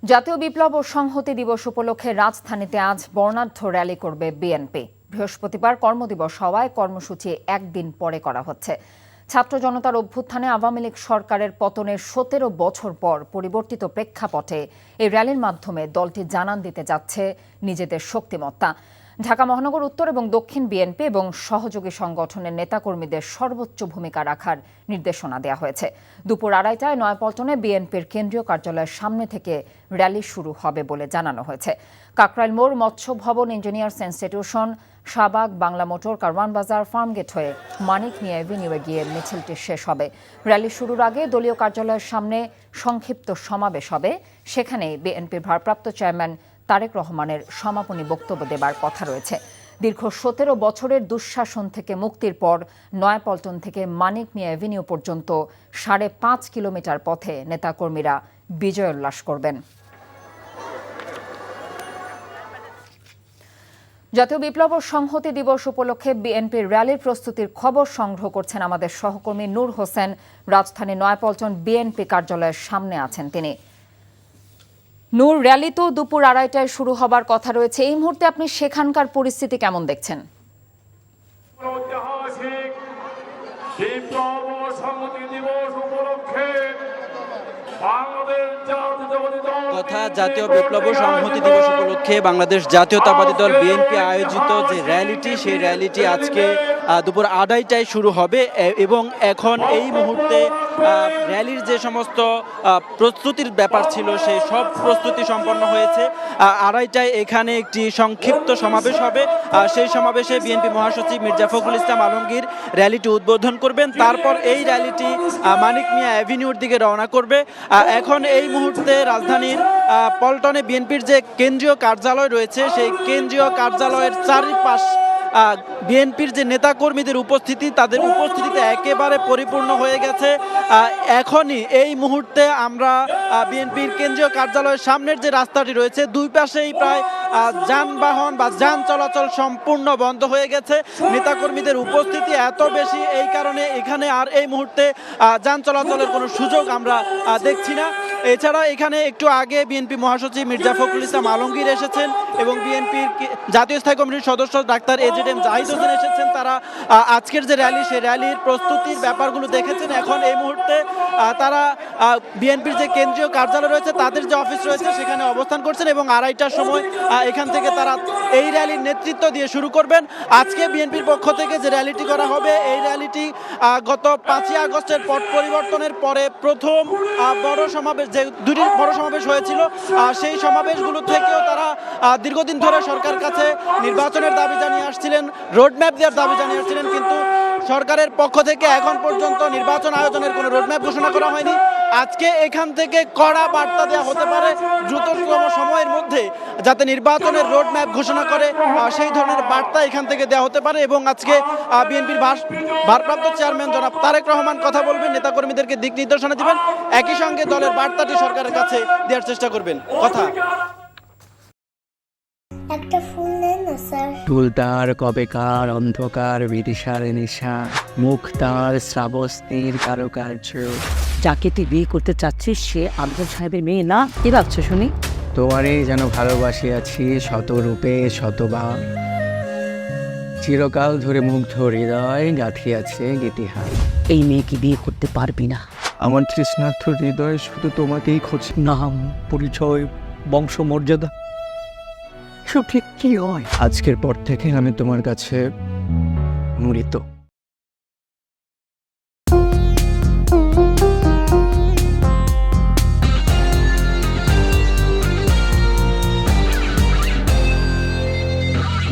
জাতীয় বিপ্লব ও সংহতি দিবস উপলক্ষে রাজধানীতে আজ বর্ণাঢ্য র্যালি করবে বিএনপি। বৃহস্পতিবার কর্মদিবস হওয়ায় কর্মসূচি একদিন পরে করা হচ্ছে। ছাত্র জনতার অভ্যুত্থানে আওয়ামী লীগ সরকারের পতনের ১৭ বছর পর পরিবর্তিত প্রেক্ষাপটে এই র্যালির মাধ্যমে দলটি জানান দিতে যাচ্ছে নিজেদের শক্তিমত্তা। ঢাকা মহানগর উত্তর এবং দক্ষিণ বিএনপি এবং সহযোগী সংগঠনের নেতাকর্মীদের সর্বোচ্চ ভূমিকা রাখার নির্দেশনা দেওয়া হয়েছে। দুপুর ২:৩০টায় নয়াপল্টনে বিএনপির কেন্দ্রীয় কার্যালয়ের সামনে থেকে র্যালি শুরু হবে বলে জানানো হয়েছে। কাকরাইল মোড়, মৎস্য ভবন, engineers institution, Shahbag, Bangla motor, Karwan বাজার, ফার্মগেট হয়ে মানিক মিয়া এভিনিউয়ে গিয়ে মিছিলটি শেষ হবে। র্যালি শুরুর আগে দলীয় কার্যালয়ের সামনে সংক্ষিপ্ত সমাবেশ হবে। সেখানে বিএনপির ভারপ্রাপ্ত চেয়ারম্যান তারেক রহমানের সমাপনী বক্তব্য দেবার কথা রয়েছে। দীর্ঘ ১৭ বছরের দুঃশাসন থেকে মুক্তির পর নয়াপল্টন থেকে মানিক মিয়া এভিনিউ পর্যন্ত ৫.৫ কিলোমিটার পথে নেতাকর্মীরা বিজয় উল্লাস করবেন। জাতীয় বিপ্লব ও সংহতি দিবস উপলক্ষে বিএনপির র্যালির প্রস্তুতির খবর সংগ্রহ করছেন আমাদের সহকর্মী নূর হোসেন। রাজধানী নয়াপল্টন বিএনপি কার্যালয়ের সামনে আছেন তিনি। নূর, র্যালি তো দুপুর ২:৩০টায় শুরু হবার কথা রয়েছে। এই মুহূর্তে আপনি সেখানকার পরিস্থিতি কেমন দেখছেন? কথা জাতীয় বিপ্লব ও সংহতি দিবস উপলক্ষে বাংলাদেশ জাতীয়তাবাদী দল বিএনপি আয়োজিত যে র্যালিটি, সেই র্যালিটি আজকে দুপুর ২:৩০টায় শুরু হবে এবং এখন এই মুহূর্তে র্যালির যে সমস্ত প্রস্তুতির ব্যাপার ছিল সেই সব প্রস্তুতি সম্পন্ন হয়েছে। ২:৩০টায় এখানে একটি সংক্ষিপ্ত সমাবেশ হবে। সেই সমাবেশে বিএনপি মহাসচিব মির্জা ফখরুল ইসলাম আলমগীর র্যালিটি উদ্বোধন করবেন। তারপর এই র্যালিটি মানিক মিয়া অ্যাভিনিউর দিকে রওনা করবে। এখন এই মুহূর্তে রাজধানীর পল্টনে বিএনপির যে কেন্দ্রীয় কার্যালয় রয়েছে, সেই কেন্দ্রীয় কার্যালয়ের চারিপাশ বিএনপির যে নেতাকর্মীদের উপস্থিতি, তাদের উপস্থিতিতে একেবারে পরিপূর্ণ হয়ে গেছে। এখনই এই মুহূর্তে আমরা বিএনপির কেন্দ্রীয় কার্যালয়ের সামনের যে রাস্তাটি রয়েছে, দুই পাশেই প্রায় যানবাহন বা যান চলাচল সম্পূর্ণ বন্ধ হয়ে গেছে। নেতাকর্মীদের উপস্থিতি এত বেশি, এই কারণে এখানে আর এই মুহূর্তে যান চলাচলের কোনো সুযোগ আমরা দেখছি না। এছাড়া এখানে একটু আগে বিএনপি মহাসচিব মির্জা ফখরুল ইসলাম আলমগীর এসেছেন এবং বিএনপির জাতীয় স্থায়ী কমিটির সদস্য ডাক্তার এজেডএম জাহিদ হোসেন এসেছেন। তারা আজকের যে র্যালি, সেই র্যালির প্রস্তুতির ব্যাপারগুলো দেখেছেন। এখন এই মুহূর্তে তারা বিএনপির যে কেন্দ্রীয় কার্যালয় রয়েছে, তাদের যে অফিস রয়েছে, সেখানে অবস্থান করছেন এবং ২:৩০টার সময় এখান থেকে তারা এই র্যালির নেতৃত্ব দিয়ে শুরু করবেন। আজকে বিএনপির পক্ষ থেকে যে র্যালিটি করা হবে, এই র্যালিটি গত ৫ই আগস্টের পট পরিবর্তনের পরে প্রথম বড় সমাবেশ, যে দুটি বড় সমাবেশ হয়েছিল, সেই সমাবেশগুলো থেকেও তারা দীর্ঘদিন ধরে সরকার কাছে নির্বাচনের দাবি জানিয়ে আসছিলেন, রোডম্যাপ দেওয়ার দাবি জানিয়ে আসছিলেন, কিন্তু সরকারের পক্ষ থেকে এখন পর্যন্ত নির্বাচন আয়োজনের কোনো রোডম্যাপ ঘোষণা করা হয়নি। আজকে এখান থেকে কড়া বার্তা দেওয়া হতে পারে দ্রুততম সময়ের মধ্যে যাতে নির্বাচনের রোডম্যাপ ঘোষণা করে, সেই ধরনের বার্তা এখান থেকে দেওয়া হতে পারে। এবং আজকে বিএনপির ভারপ্রাপ্ত চেয়ারম্যান জনাব তারেক রহমান কথা বলবেন, নেতাকর্মীদেরকে দিক নির্দেশনা দিবেন, একই সঙ্গে দলের বার্তাটি সরকারের কাছে দেওয়ার চেষ্টা করবেন। কথা একটা ফুল দেন না স্যার। চুল তার কবেকার অন্ধকার বিদিশার নিশা, মুখ তার শ্রাবস্তির কারুকার্য। যাকে তুই বিয়ে করতে চাচ্ছিস সে আফজাল সাহেবের মেয়ে না? কি ভাবছো শুনি? তোমারই যেন ভালোবাসিয়াছি শত রূপে শতবার, চিরকাল ধরে মুগ্ধ হৃদয় গাঁথিয়াছে গীতিহার। এই মেয়েকে বিয়ে করতে পারবি না। আমার তৃষ্ণার্থ হৃদয় শুধু তোমাকেই খোঁজে। নাম, পরিচয়, বংশমর্যাদা সব ঠিক কি হয়? আজকের পর থেকে আমি তোমার কাছে মৃত।